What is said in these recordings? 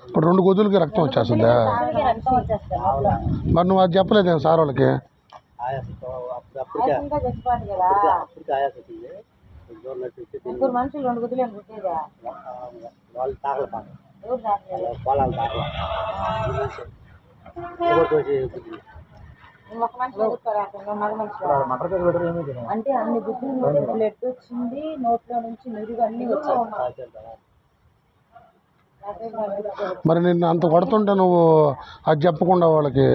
ఇప్పుడు 2 గొద్దులకి రక్తం వచ్చేస్తుందా? మరి నువ్వు అది చెప్పలేదేం సార్ వాళ్ళకి? ముగ్గురు మనుషులు 2 గొద్దులు ఒక మనిషి అంటే అన్ని గుడ్లు బ్లడ్ వచ్చింది, నోట్లో నుంచి నురుగు అన్ని వచ్చాయి. మరి నిన్ను అంత కొడుతుంటే నువ్వు అది చెప్పకుండా వాళ్ళకి?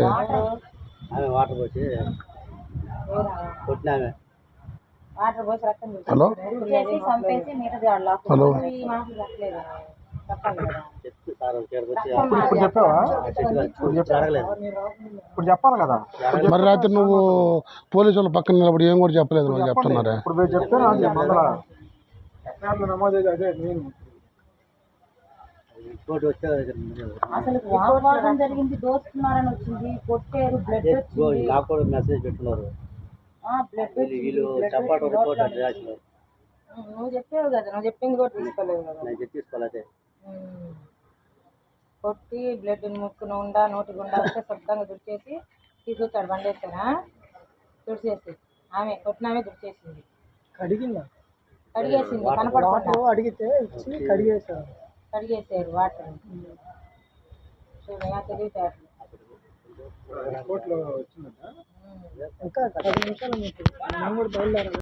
వాటర్ పోసి కొట్టినామే. వాటర్ పోసి రక్తం హలో చంపేసి మిగతా హలో ఇప్పుడు చెప్పాలి కదా. మరి రాత్రి నువ్వు పోలీసు వాళ్ళ పక్కన నిలబడి ఏం కూడా చెప్పలేదు నువ్వు చెప్తున్నారా? ఇప్పుడు చెప్తే నమోదు అదే నేను అసలు వాగ్వాదం జరిగింది, దోస్తున్నారని వచ్చింది, కొట్టారు, బ్లడ్ వచ్చింది. నాకు కూడా మెసేజ్ పెట్టున్నారు. నువ్వు చెప్పావు కదా, నువ్వు చెప్పింది కూడా తీసుకోలేవు కదా. తీసుకోలేదు. కొట్టి బ్లడ్ ముక్కున ఉండా నోటి గుండా వస్తే శబ్దంగా దుడిచేసి తీసుకొచ్చాడు. బండి వేసానా దుడిచేసి ఆమె కొట్టినామే దుడిచేసింది, కడిగేసింది. కనపడకుండా అడిగితే కడిగేసారు వాటర్. చూడగా తెలివితేటలు. కోర్టులో వచ్చిందంట. ఇంకా 10 నిమిషాలు బయలుదేరాలి.